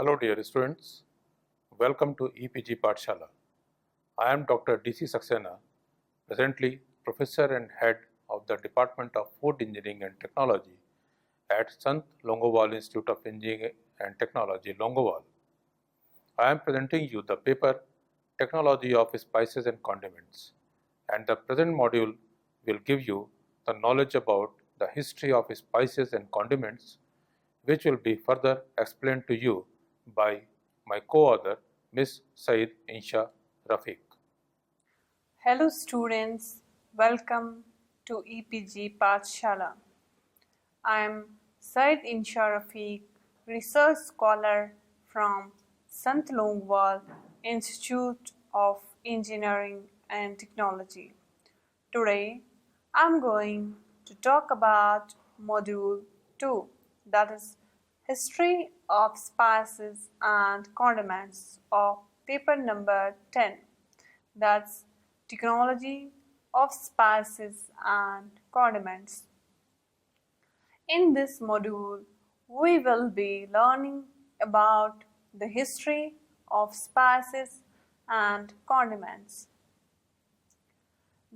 Hello dear students, welcome to EPG Pathshala. I am Dr. D.C. Saxena, presently Professor and Head of the Department of Food Engineering and Technology at Sant Longowal Institute of Engineering and Technology, Longowal. I am presenting you the paper Technology of Spices and Condiments, and the present module will give you the knowledge about the history of spices and condiments, which will be further explained to you by my co-author, Ms. Syed Insha Rafiq. Hello students, welcome to EPG Pathshala. I am Syed Insha Rafiq, research scholar from Sant Longowal Institute of Engineering and Technology. Today, I am going to talk about Module 2, that is History of Spices and Condiments, of paper number 10, that's Technology of Spices and Condiments. In this module, we will be learning about the history of spices and condiments.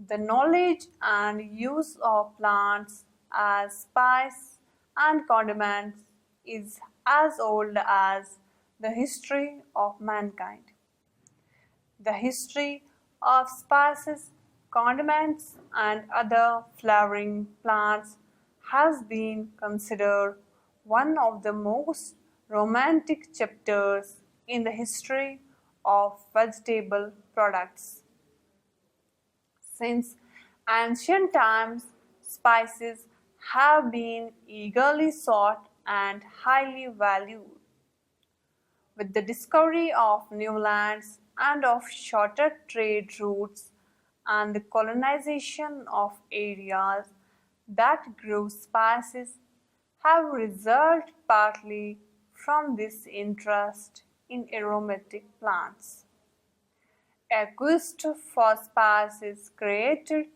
The knowledge and use of plants as spice and condiments is as old as the history of mankind. The history of spices, condiments, and other flowering plants has been considered one of the most romantic chapters in the history of vegetable products. Since ancient times, spices have been eagerly sought and highly valued. With the discovery of new lands and of shorter trade routes and the colonization of areas that grew spices have resulted partly from this interest in aromatic plants. A quest for spices created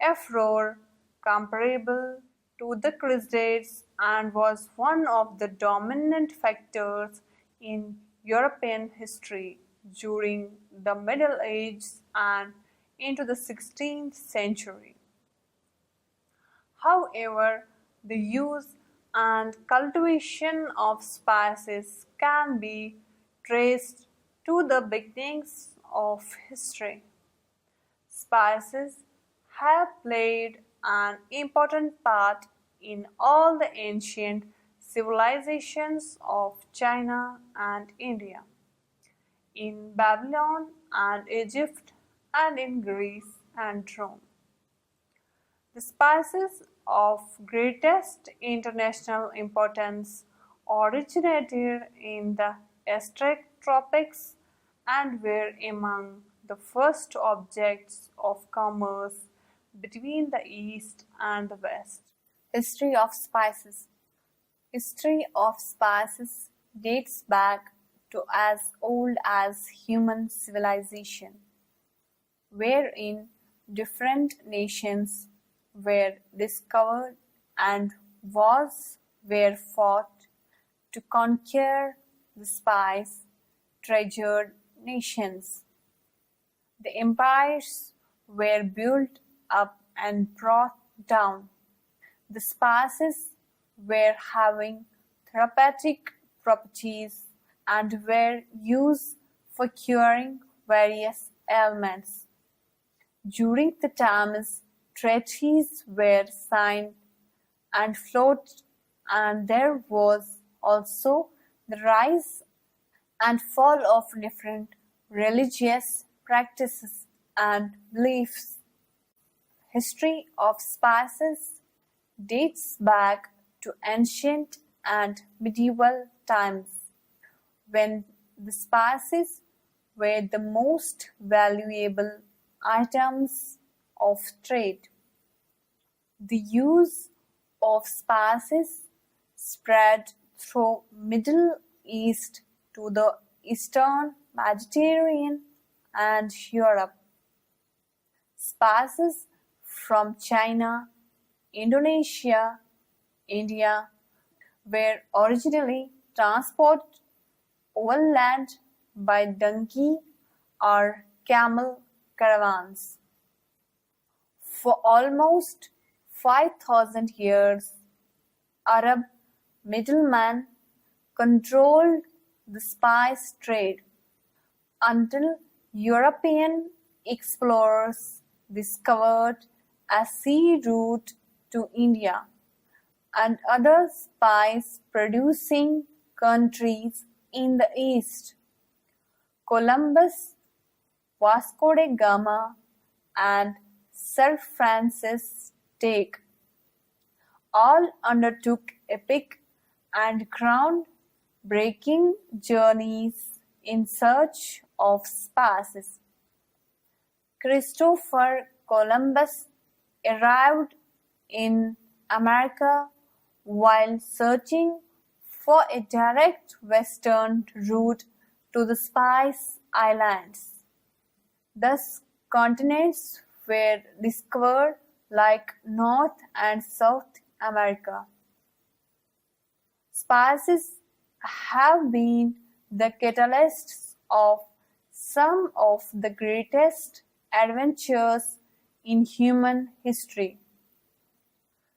a furor comparable to the Crusades and was one of the dominant factors in European history during the Middle Ages and into the 16th century. However, the use and cultivation of spices can be traced to the beginnings of history. Spices have played an important part in all the ancient civilizations of China and India, in Babylon and Egypt, and in Greece and Rome. The spices of greatest international importance originated in the Aztec tropics and were among the first objects of commerce between the East and the West. History of spices. History of spices dates back to as old as human civilization, wherein different nations were discovered and wars were fought to conquer the spice treasured nations. The empires were built up and brought down. The spices were having therapeutic properties and were used for curing various ailments. During the times, treaties were signed and floated, and there was also the rise and fall of different religious practices and beliefs. History of spices dates back to ancient and medieval times, when the spices were the most valuable items of trade. The use of spices spread through Middle East to the Eastern Mediterranean and Europe. Spices from China, Indonesia, India were originally transported overland by donkey or camel caravans. For almost 5,000 years, Arab middlemen controlled the spice trade until European explorers discovered a sea route to India and other spice-producing countries in the east. Columbus, Vasco da Gama, and Sir Francis Drake all undertook epic and ground-breaking journeys in search of spices. Christopher Columbus arrived in America while searching for a direct western route to the Spice Islands. Thus, continents were discovered like North and South America. Spices have been the catalysts of some of the greatest adventures in human history.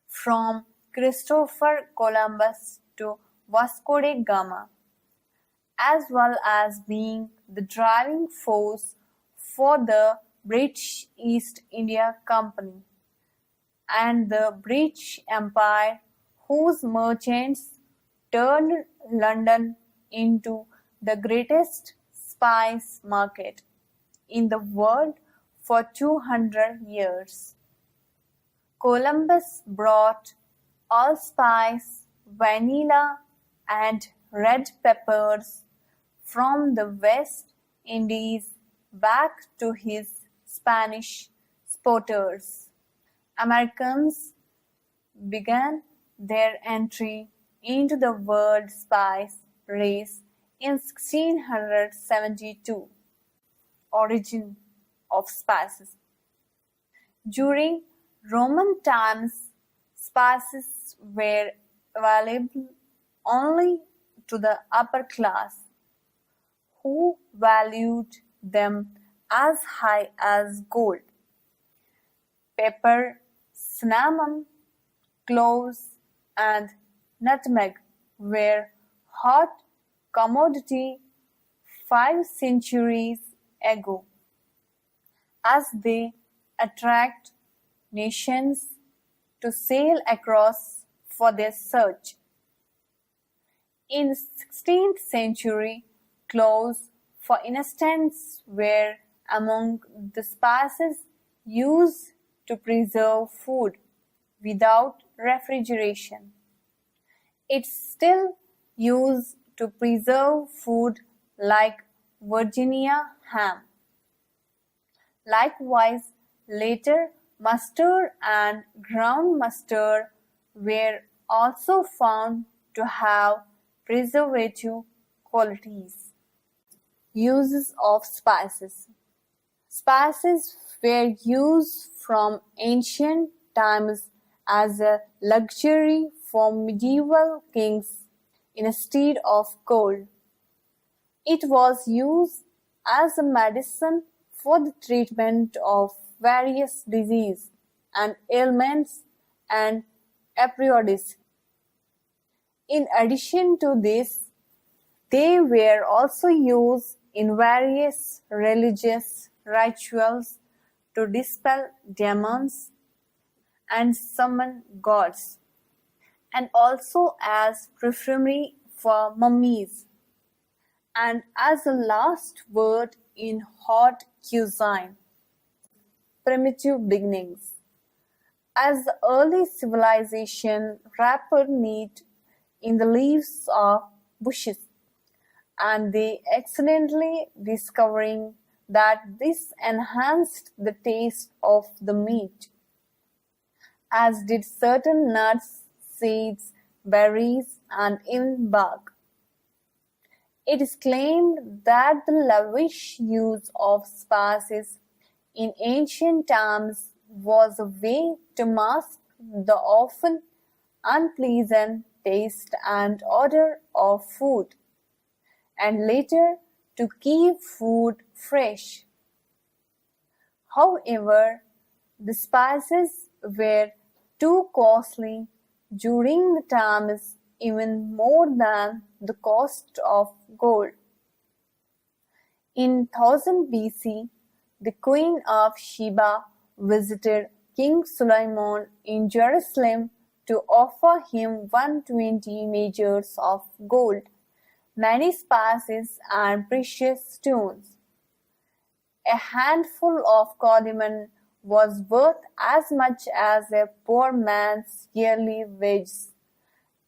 From Christopher Columbus to Vasco da Gama, as well as being the driving force for the British East India Company and the British Empire, whose merchants turned London into the greatest spice market in the world for 200 years. Columbus brought allspice, vanilla, and red peppers from the West Indies back to his Spanish exporters. Americans began their entry into the world spice race in 1672. Origin of spices. During Roman times, spices were available only to the upper class, who valued them as high as gold. Pepper, cinnamon, cloves, and nutmeg were hot commodity 5 centuries ago, as they attract nations to sail across for their search. In 16th century, cloves, for instance, were among the spices used to preserve food without refrigeration. It's still used to preserve food like Virginia ham. Likewise, later mustard and ground mustard were also found to have preservative qualities. Uses of spices. Spices were used from ancient times as a luxury for medieval kings instead of gold. It was used as a medicine for the treatment of various diseases and ailments and periodicity. In addition to this, they were also used in various religious rituals to dispel demons and summon gods, and also as perfumery for mummies, and as a last word in hot cuisine. Primitive beginnings. As the early civilization wrapped meat in the leaves of bushes, and they accidentally discovering that this enhanced the taste of the meat, as did certain nuts, seeds, berries, and even bark. It is claimed that the lavish use of spices in ancient times was a way to mask the often unpleasant taste and odor of food. and later to keep food fresh. However, the spices were too costly during the times, even more than the cost of gold. In 1000 BC, the Queen of Sheba visited King Solomon in Jerusalem to offer him 120 measures of gold, many spices and precious stones. A handful of cardamom was worth as much as a poor man's yearly wages,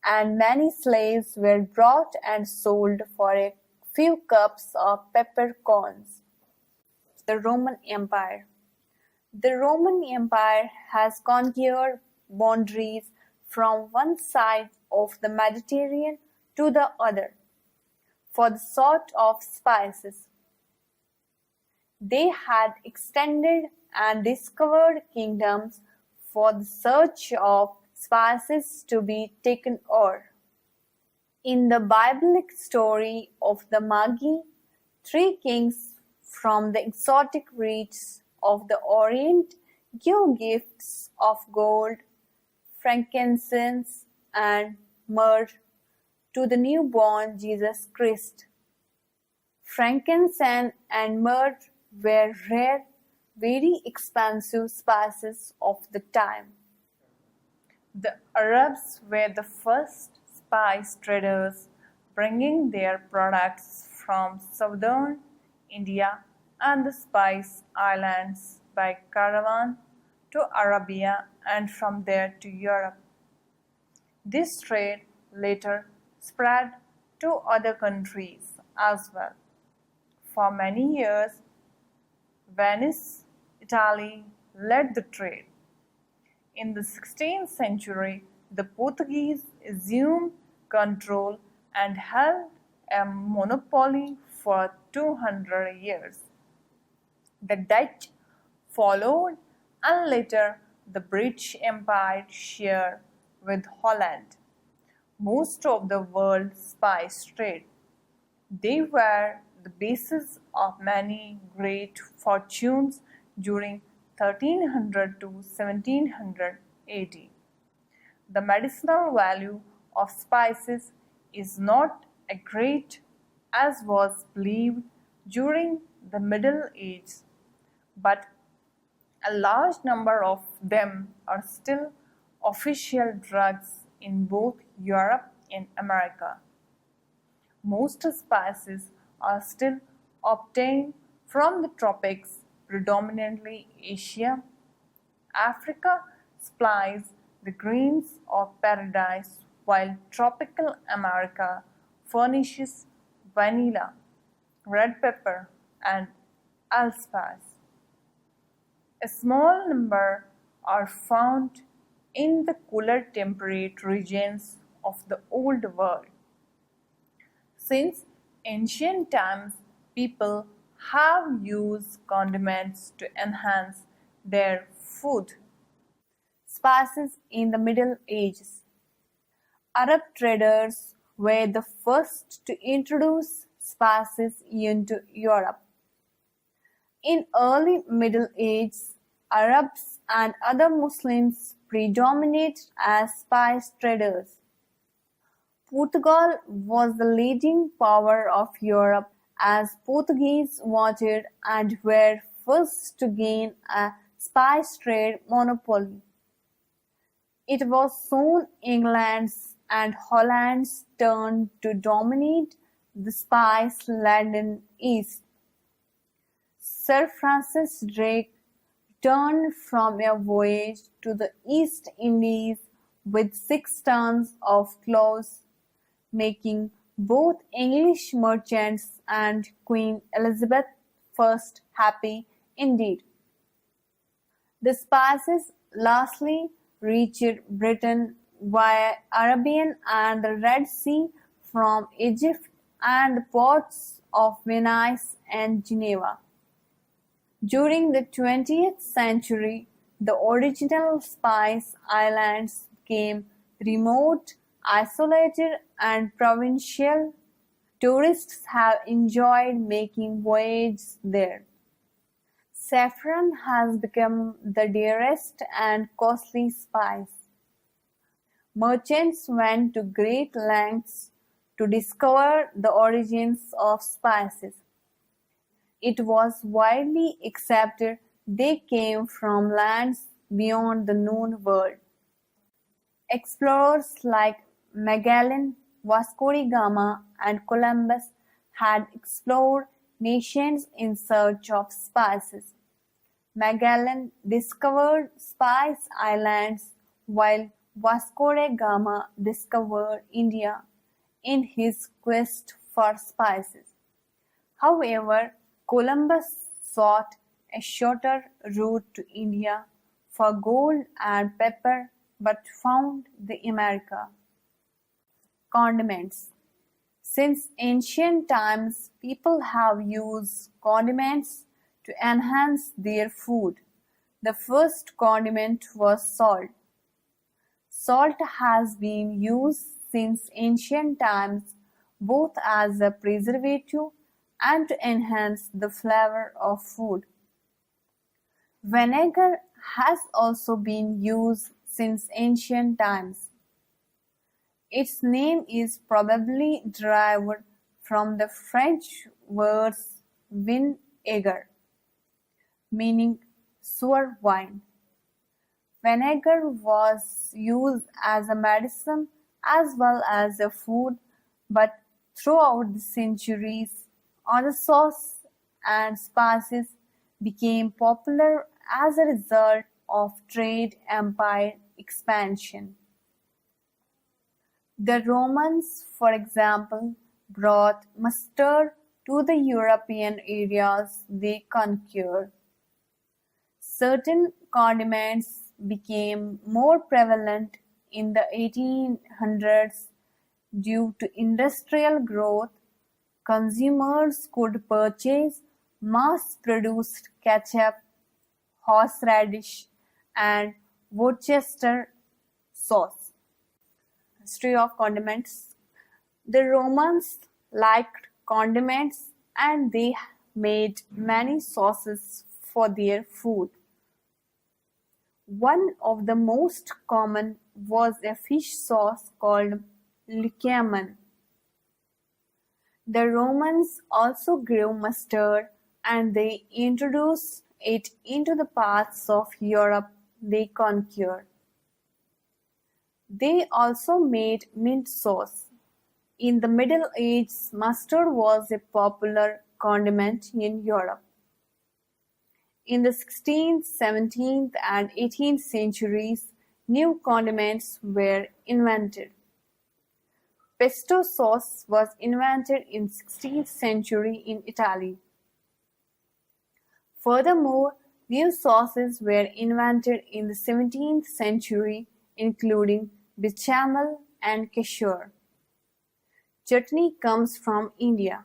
and many slaves were brought and sold for a few cups of peppercorns. The Roman Empire. The Roman Empire has conquered boundaries from one side of the Mediterranean to the other for the sort of spices. They had extended and discovered kingdoms for the search of spices to be taken over. In the biblic story of the Magi, three kings from the exotic regions of the Orient give gifts of gold, frankincense, and myrrh to the newborn Jesus Christ. Frankincense and myrrh were rare, very expensive spices of the time. The Arabs were the first spice traders, bringing their products from southern India and the Spice Islands by caravan to Arabia and from there to Europe. This trade later spread to other countries as well. For many years, Venice, Italy led the trade. In the 16th century, the Portuguese assumed control and held a monopoly for 200 years. The Dutch followed, and later the British Empire shared with Holland most of the world's spice trade. They were the basis of many great fortunes during 1300 to 1700 AD. The medicinal value of spices is not as great as was believed during the Middle Ages, but a large number of them are still official drugs in both Europe and America. Most spices are still obtained from the tropics, predominantly Asia. Africa supplies the greens of paradise, while tropical America furnishes vanilla, red pepper, and allspice. A small number are found in the cooler temperate regions of the Old World. Since ancient times, people have used condiments to enhance their food. Spices in the Middle Ages. Arab traders were the first to introduce spices into Europe. In early Middle Ages, Arabs and other Muslims predominated as spice traders. Portugal was the leading power of Europe as Portuguese wanted and were first to gain a spice trade monopoly. It was soon England's and Holland's turn to dominate the spice-laden East. Sir Francis Drake returned from a voyage to the East Indies with 6 tons of cloves, making both English merchants and Queen Elizabeth I happy indeed. The spices lastly reached Britain via Arabian and the Red Sea from Egypt and the ports of Venice and Geneva. During the 20th century, the original Spice Islands became remote, isolated, and provincial, Tourists have enjoyed making voyages there. Saffron has become the dearest and costly spice. Merchants went to great lengths to discover the origins of spices. It was widely accepted they came from lands beyond the known world. Explorers like Magellan, Vasco da Gama, and Columbus had explored nations in search of spices. Magellan discovered Spice Islands while Vasco da Gama discovered India in his quest for spices. However, Columbus sought a shorter route to India for gold and pepper but found the America. Condiments. Since ancient times, people have used condiments to enhance their food. The first condiment was salt. Salt has been used since ancient times both as a preservative and to enhance the flavor of food. Vinegar has also been used since ancient times. Its name is probably derived from the French words vin aigre, meaning sour wine. Vinegar was used as a medicine as well as a food, but throughout the centuries, other sauces and spices became popular as a result of trade empire expansion. The Romans, for example, brought mustard to the European areas they conquered. Certain condiments became more prevalent in the 1800s due to industrial growth. Consumers could purchase mass-produced ketchup, horseradish, and Worcester sauce. History of condiments. The Romans liked condiments and they made many sauces for their food. One of the most common was a fish sauce called Lycamen. The Romans also grew mustard and they introduced it into the parts of Europe they conquered. They also made mint sauce. In the Middle Ages, mustard was a popular condiment in Europe. In the 16th, 17th, and 18th centuries, new condiments were invented. Pesto sauce was invented in 16th century in Italy. Furthermore, new sauces were invented in the 17th century, including bechamel and kosher. Chutney comes from India.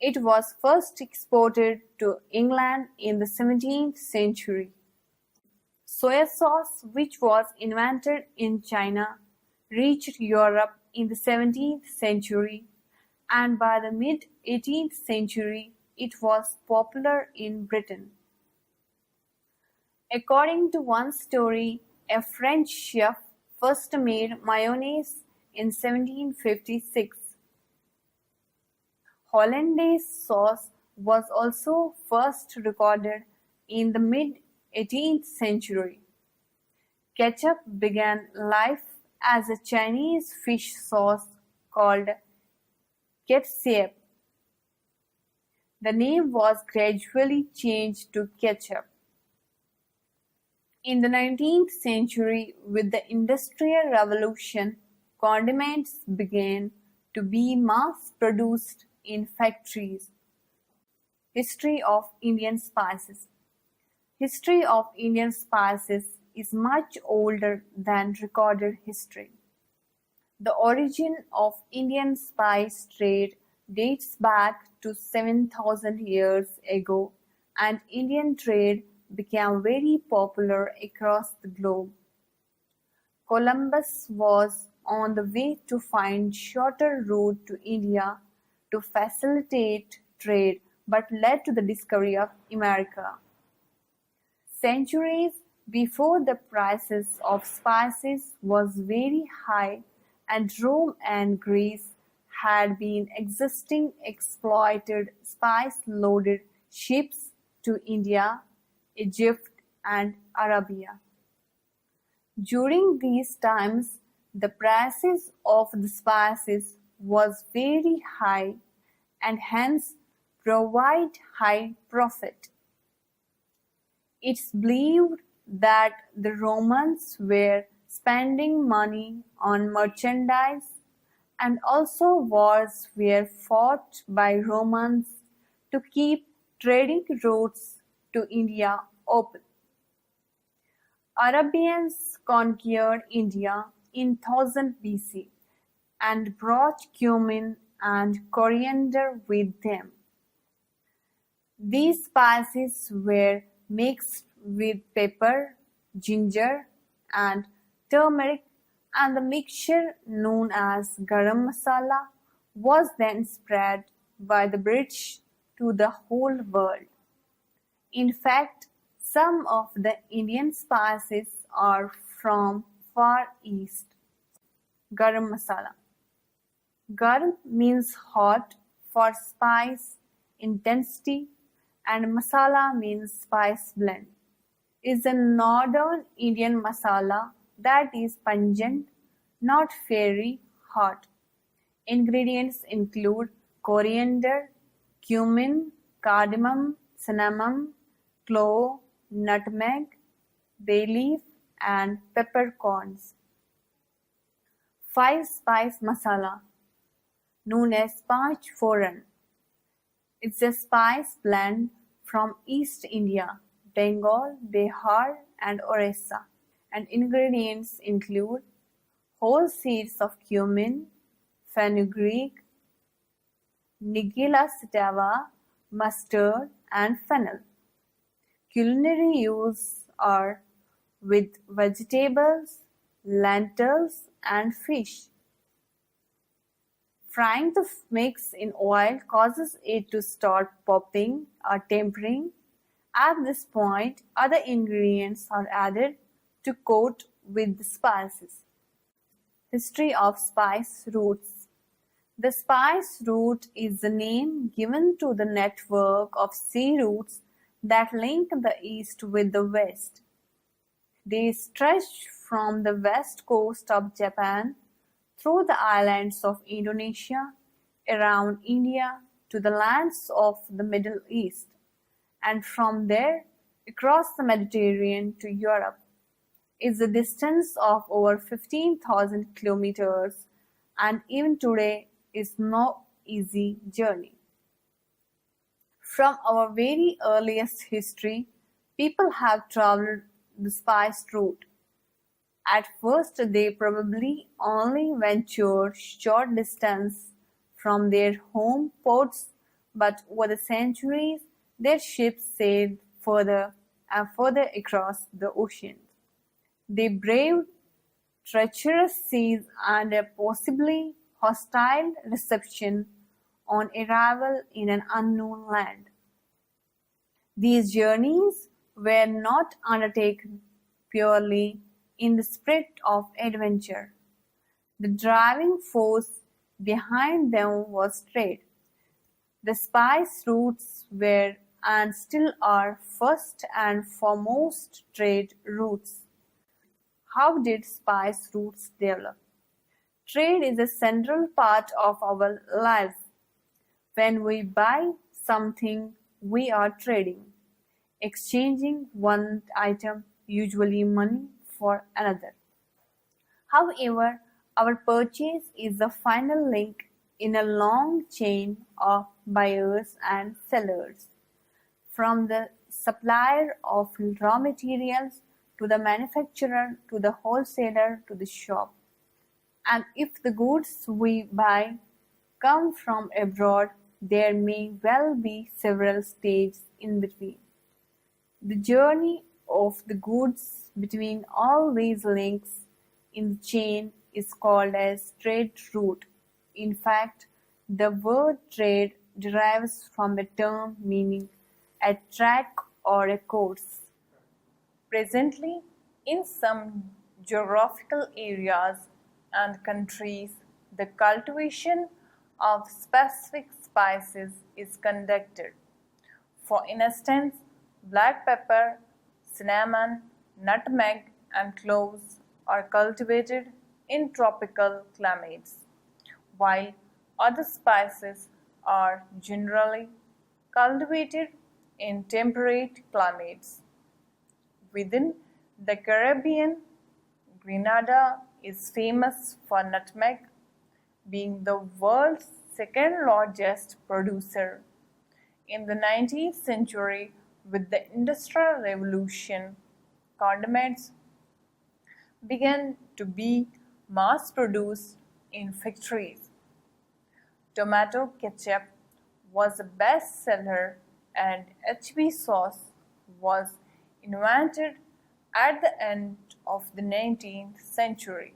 It was first exported to England in the 17th century. Soy sauce, which was invented in China, reached Europe in the 17th century, and by the mid-18th century it was popular in Britain. According to one story, a French chef first made mayonnaise in 1756. Hollandaise sauce was also first recorded in the mid-18th century. Ketchup began life as a Chinese fish sauce called ketchup. The name was gradually changed to ketchup. In the 19th century, with the Industrial Revolution, condiments began to be mass-produced in factories. History of Indian spices. History of Indian spices is much older than recorded history. The origin of Indian spice trade dates back to 7,000 years ago, and Indian trade became very popular across the globe. Columbus was on the way to find shorter route to India to facilitate trade but led to the discovery of America. Centuries before, the prices of spices was very high, and Rome and Greece had been existing exploited spice-loaded ships to India, Egypt, and Arabia. During these times, the prices of the spices was very high and hence provide high profit. It's believed that the Romans were spending money on merchandise, and also wars were fought by Romans to keep trading routes to India open. Arabians conquered India in 1000 BC and brought cumin and coriander with them. These spices were mixed with pepper, ginger, and turmeric, and the mixture known as garam masala was then spread by the British to the whole world. In fact, some of the Indian spices are from Far East. Garam masala. Garam means hot for spice intensity, and masala means spice blend. Is a northern Indian masala that is pungent, not very hot. Ingredients include coriander, cumin, cardamom, cinnamon, clove, nutmeg, bay leaf, and peppercorns. 5-spice masala, known as Panch Foran. It's a spice blend from East India, Bengal, Bihar, and Orissa, and ingredients include whole seeds of cumin, fenugreek, Nigella sativa, mustard, and fennel. Culinary use are with vegetables, lentils, and fish. Frying the mix in oil causes it to start popping or tempering. At this point, other ingredients are added to coat with the spices. History of spice roots. The spice route is the name given to the network of sea routes that link the east with the west. They stretch from the west coast of Japan through the islands of Indonesia, around India to the lands of the Middle East, and from there across the Mediterranean to Europe. Is a distance of over 15,000 kilometers, and even today is no easy journey. From our very earliest history, people have traveled the spice route. At first, they probably only ventured short distance from their home ports, but over the centuries, their ships sailed further and further across the ocean. They braved treacherous seas and a possibly hostile reception on arrival in an unknown land. These journeys were not undertaken purely in the spirit of adventure. The driving force behind them was trade. The spice routes were and still are first and foremost trade routes. How did spice routes develop? Trade is a central part of our lives. When we buy something, we are trading, exchanging one item, usually money, for another. However, our purchase is the final link in a long chain of buyers and sellers, from the supplier of raw materials to the manufacturer to the wholesaler to the shop. And if the goods we buy come from abroad, there may well be several stages in between. The journey of the goods between all these links in the chain is called as trade route. In fact, The word trade derives from a term meaning a track or a course. Presently, in some geographical areas and countries, the cultivation of specific spices is conducted. For instance, black pepper, cinnamon, nutmeg, and cloves are cultivated in tropical climates, while other spices are generally cultivated in temperate climates. Within the Caribbean, Grenada is famous for nutmeg, being the world's second largest producer. In the 19th century, with the Industrial Revolution, condiments began to be mass produced in factories. Tomato ketchup was a bestseller and HB sauce was invented at the end of the 19th century.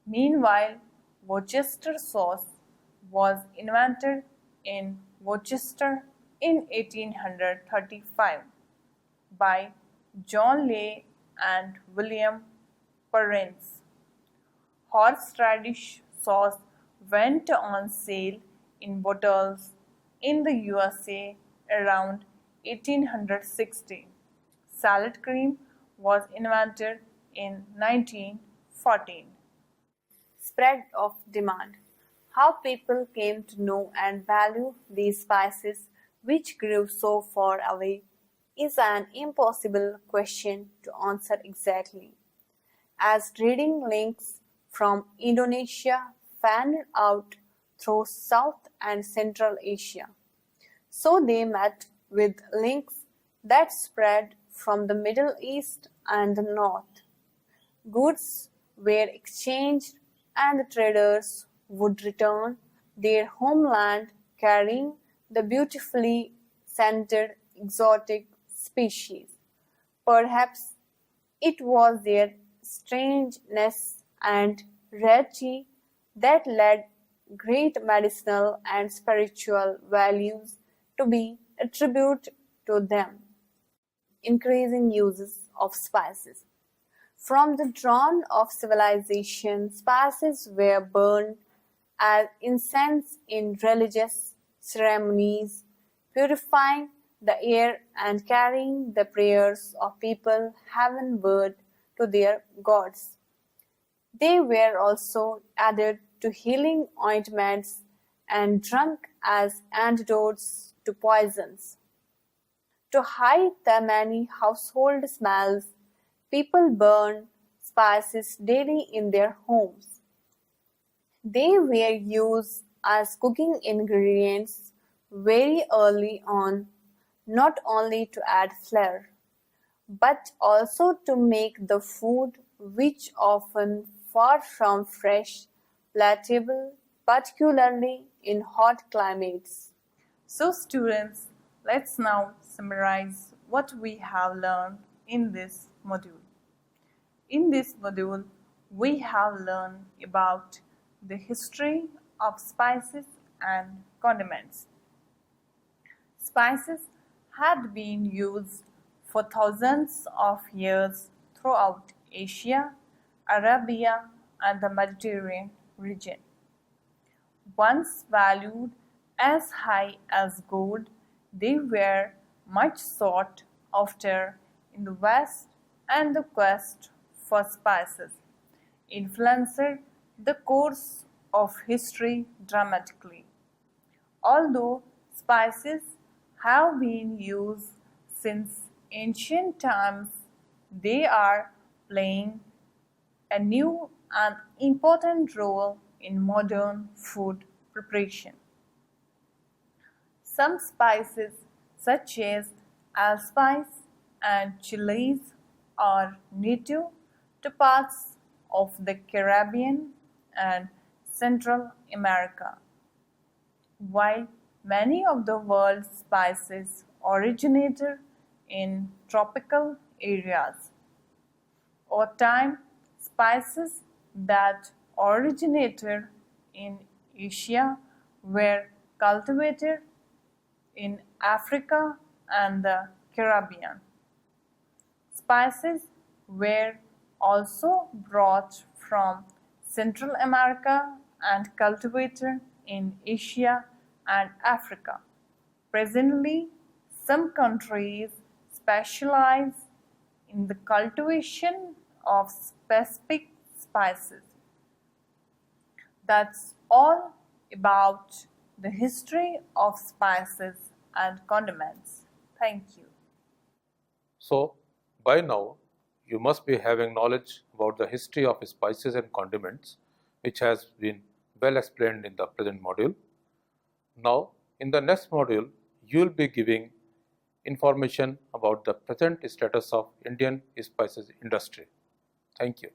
Meanwhile, Worcester sauce was invented in Worcester in 1835 by John Lay and William Perrins. Horseradish sauce went on sale in bottles in the USA around 1860. Salad cream was invented in 1914. Spread of demand. How people came to know and value these spices which grew so far away is an impossible question to answer exactly, as trading links from Indonesia fanned out through South and Central Asia. So they met with links that spread from the Middle East and the North. Goods were exchanged and the traders would return their homeland carrying the beautifully scented exotic species. Perhaps it was their strangeness and rarity that led great medicinal and spiritual values to be attributed to them. Increasing uses of spices. From the dawn of civilization, spices were burned as incense in religious ceremonies, purifying the air and carrying the prayers of people heavenward to their gods. They were also added to healing ointments and drunk as antidotes to poisons. To hide the many household smells, people burned spices daily in their homes. They were used as cooking ingredients very early on, not only to add flair, but also to make the food, which often far from fresh, palatable, particularly in hot climates. So students, let's now summarize what we have learned in this module. In this module, we have learned about the history of spices and condiments. Spices had been used for thousands of years throughout Asia, Arabia, and the Mediterranean region. Once valued as high as gold, they were much sought after in the West, and the quest for spices influenced the course of history dramatically. Although spices have been used since ancient times, they are playing a new and important role in modern food preparation. Some spices, such as allspice and chilies, are native to parts of the Caribbean and Central America, while many of the world's spices originated in tropical areas. Over time, spices that originated in Asia were cultivated in Africa and the Caribbean. Spices were also brought from Central America and cultivated in Asia and Africa. Presently, some countries specialize in the cultivation of specific spices. That's all about the history of spices and condiments. Thank you. So, by now, you must be having knowledge about the history of spices and condiments, which has been well explained in the present module. Now, in the next module, you will be giving information about the present status of Indian spices industry. Thank you.